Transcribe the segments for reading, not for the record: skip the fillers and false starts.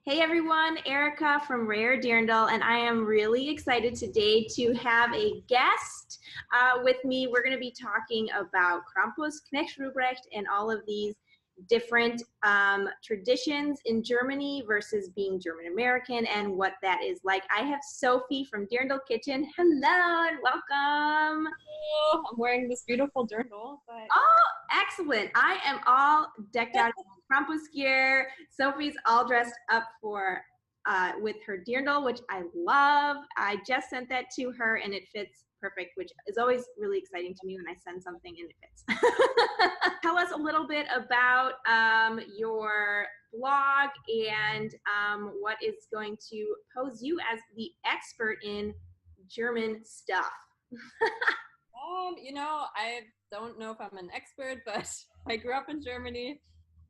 Hey everyone, Erika from Rare Dirndl, and I am really excited today to have a guest with me. We're going to be talking about Krampus, Ruprecht, and all of these different traditions in Germany versus being German American and what that is like. I have Sophie from Dirndl Kitchen. Hello and welcome. Hello. I'm wearing this beautiful dirndl. Oh, excellent. I am all decked out in Krampus gear. Sophie's all dressed up for with her dirndl, which I love. I just sent that to her and it fits perfect, which is always really exciting to me when I send something and it fits. Tell us a little bit about your blog and what is going to pose you as the expert in German stuff. I don't know if I'm an expert, but I grew up in Germany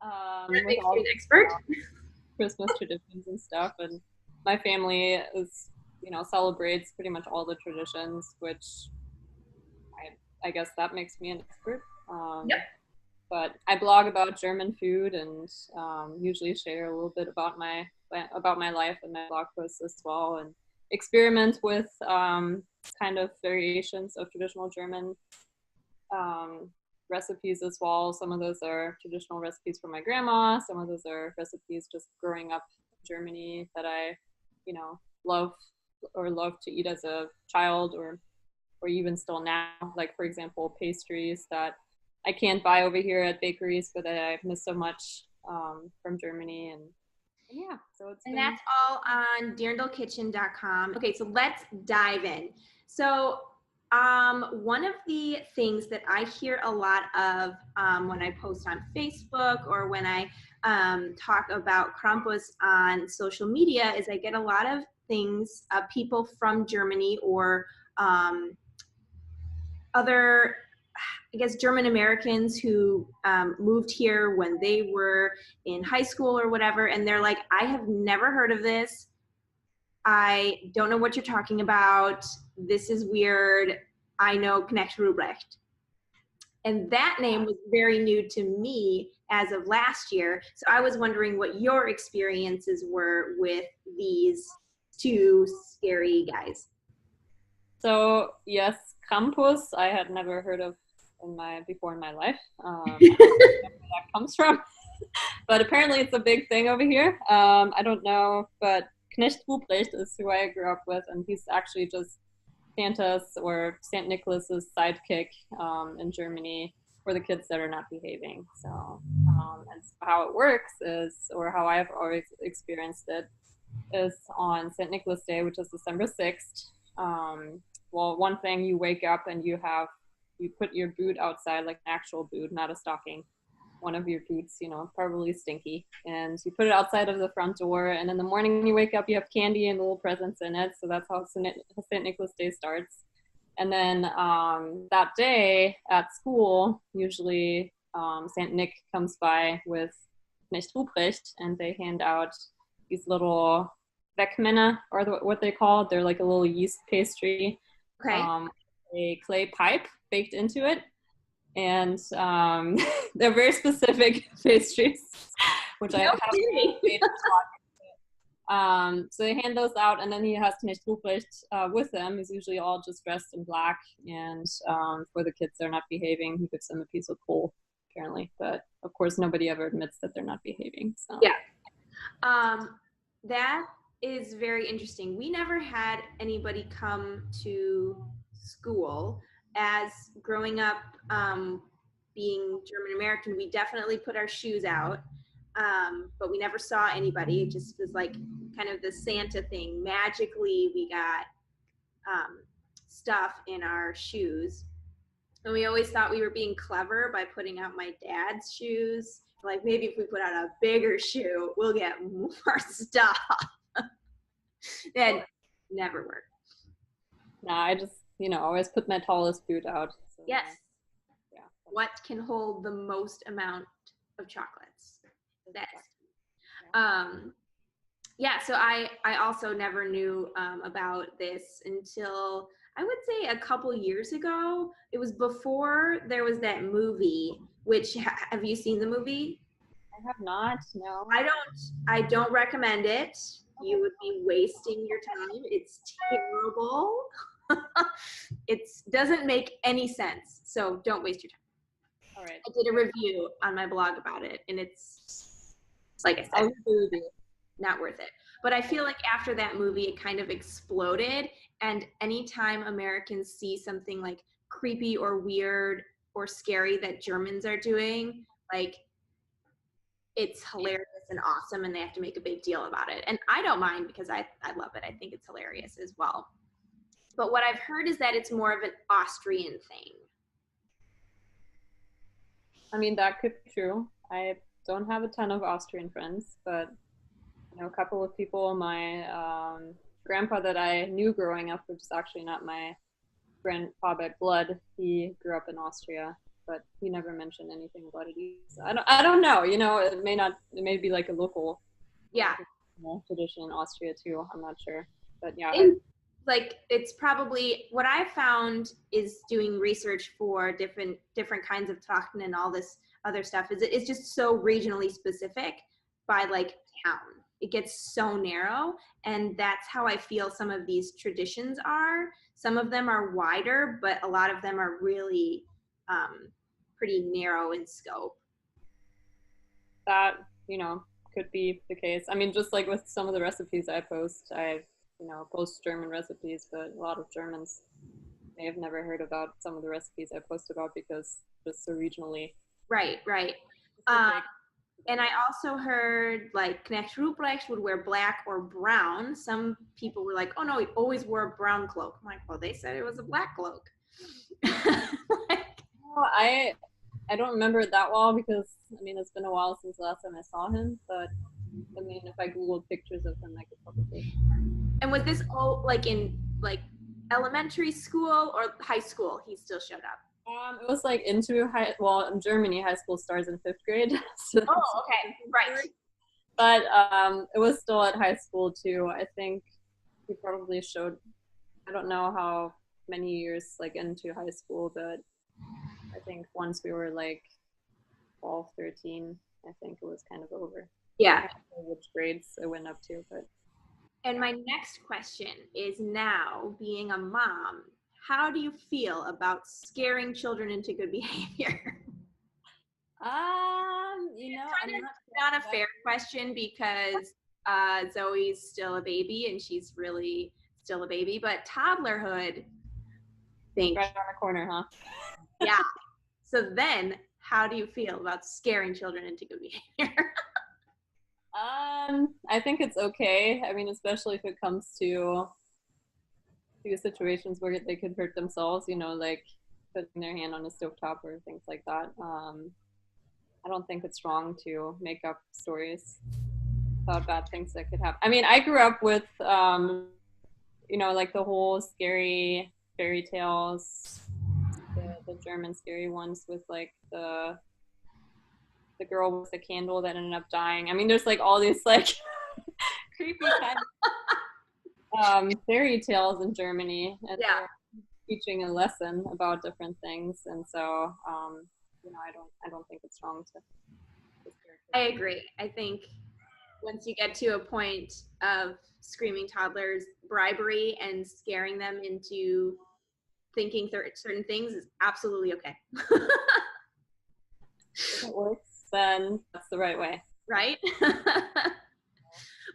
That with makes all you an expert. Christmas traditions and stuff, and my family is, celebrates pretty much all the traditions, which I guess that makes me an expert. Yep. But I blog about German food and usually share a little bit about my life in my blog posts as well, and experiment with kind of variations of traditional German recipes as well. Some of those are traditional recipes from my grandma. Some of those are recipes just growing up in Germany that I, love to eat as a child or even still now. Like, for example, pastries that I can't buy over here at bakeries, but that I've missed so much from Germany. And yeah, so that's all on dirndlkitchen.com. Okay, so let's dive in. So one of the things that I hear a lot of when I post on Facebook or when I talk about Krampus on social media is I get a lot of things, people from Germany or other, I guess, German Americans who moved here when they were in high school or whatever, and they're like, I have never heard of this. I don't know what you're talking about. This is weird. I know Knecht Ruprecht. And that name was very new to me as of last year. So I was wondering what your experiences were with these two scary guys. So yes, Krampus I had never heard of before in my life. I don't know where that comes from, but apparently it's a big thing over here. I don't know, but Knecht Ruprecht is who I grew up with, and he's actually just Santa's or Saint Nicholas's sidekick in Germany for the kids that are not behaving. So, and so how it works is, or how I've always experienced it, is on Saint Nicholas Day, which is December 6th. Well, one thing, you wake up and you put your boot outside, like an actual boot, not a stocking. One of your boots, probably stinky, and you put it outside of the front door, and in the morning you wake up, you have candy and little presents in it. So that's how St. Nicholas Day starts. And then that day at school, usually St. Nick comes by with Knecht Ruprecht, and they hand out these little Weckmänner, or what they call it. They're like a little yeast pastry, Okay. a clay pipe baked into it. And they're very specific pastries, which I have made. So they hand those out, and then he has Knecht Ruprecht with them. He's usually all just dressed in black, and for the kids that are not behaving, he gives them a piece of coal, apparently. But of course, nobody ever admits that they're not behaving. So yeah, that is very interesting. We never had anybody come to school. As growing up, being German American, we definitely put our shoes out, but we never saw anybody. It just was like kind of the Santa thing. Magically, we got stuff in our shoes. And we always thought we were being clever by putting out my dad's shoes. Like, maybe if we put out a bigger shoe, we'll get more stuff. That never worked. Nah, I just, always put my tallest boot out. So, yes. Yeah. What can hold the most amount of chocolates? That's yeah. So I also never knew about this until I would say a couple years ago. It was before there was that movie. Which have you seen the movie? I have not, no. I don't recommend it. You would be wasting your time. It's terrible. It doesn't make any sense. So don't waste your time. All right. I did a review on my blog about it, and it's, like I said, not worth it. But I feel like after that movie, it kind of exploded. And anytime Americans see something like creepy or weird or scary that Germans are doing, like, it's hilarious and awesome, and they have to make a big deal about it. And I don't mind because I love it. I think it's hilarious as well. But what I've heard is that it's more of an Austrian thing. I mean, that could be true. I don't have a ton of Austrian friends, but you know, a couple of people, my grandpa that I knew growing up, which is actually not my grandpa by blood, he grew up in Austria, but he never mentioned anything about it either. So I don't know, you know, it may be like a local tradition in Austria too. I'm not sure, but yeah. Like, it's probably what I found is doing research for different kinds of Trachten and all this other stuff is it's just so regionally specific by like town. It gets so narrow, and that's how I feel some of these traditions are. Some of them are wider, but a lot of them are really pretty narrow in scope. That, you know, could be the case. I mean, just like with some of the recipes I post, I post German recipes, but a lot of Germans may have never heard about some of the recipes I post about because just so regionally. Right. And I also heard like Knecht Ruprecht would wear black or brown. Some people were like, oh no, he always wore a brown cloak. I'm like, well, they said it was a black cloak. I don't remember it that well because, I mean, it's been a while since the last time I saw him, but I mean, if I Googled pictures of him, I could probably. And was this all like in like elementary school or high school? He still showed up. It was like in Germany, high school starts in 5th grade. So okay, right. But it was still at high school too. I think he probably showed. I don't know how many years like into high school, but I think once we were like 12, 13, I think it was kind of over. Yeah. I don't know which grades it went up to, but. And my next question is, now being a mom, how do you feel about scaring children into good behavior? It's not a fair question because Zoe's still a baby and she's really still a baby, but toddlerhood, think right around the corner, huh? Yeah. So then, how do you feel about scaring children into good behavior? I think it's okay. I mean, especially if it comes to situations where they could hurt themselves, you know, like putting their hand on a stovetop or things like that. I don't think it's wrong to make up stories about bad things that could happen. I mean, I grew up with, like the whole scary fairy tales, the German scary ones with like the girl with the candle that ended up dying. I mean, there's like all these like creepy kind of fairy tales in Germany, and they're teaching a lesson about different things. And so, I don't think it's wrong to. I agree. I think once you get to a point of screaming toddlers bribery and scaring them into thinking certain things is absolutely okay. If it works, then that's the right way. Right?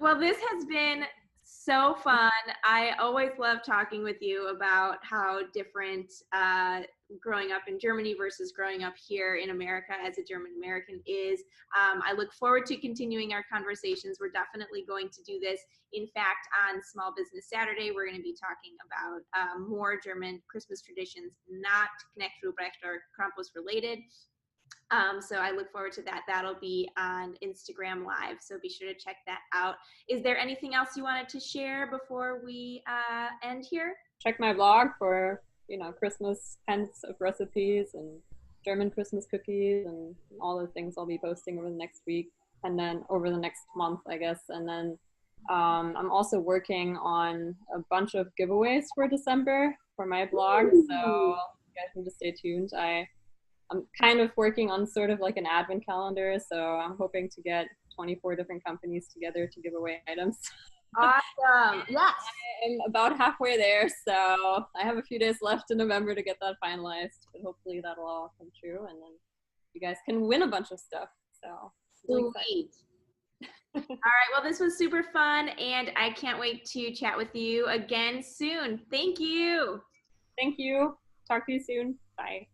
Well, this has been so fun. I always love talking with you about how different growing up in Germany versus growing up here in America as a German American is. I look forward to continuing our conversations. We're definitely going to do this. In fact, on Small Business Saturday, we're going to be talking about more German Christmas traditions, not Knecht Ruprecht or Krampus related. So I look forward to that. That'll be on Instagram Live, so be sure to check that out. Is there anything else you wanted to share before we end here? Check my blog for, Christmas kinds of recipes and German Christmas cookies and all the things I'll be posting over the next week and then over the next month, I guess. And then I'm also working on a bunch of giveaways for December for my blog, so you guys need to stay tuned. I'm kind of working on sort of like an advent calendar, so I'm hoping to get 24 different companies together to give away items. Awesome. Yes. I'm about halfway there, so I have a few days left in November to get that finalized, but hopefully that'll all come true, and then you guys can win a bunch of stuff. So really Sweet. All right. Well, this was super fun, and I can't wait to chat with you again soon. Thank you. Thank you. Talk to you soon. Bye.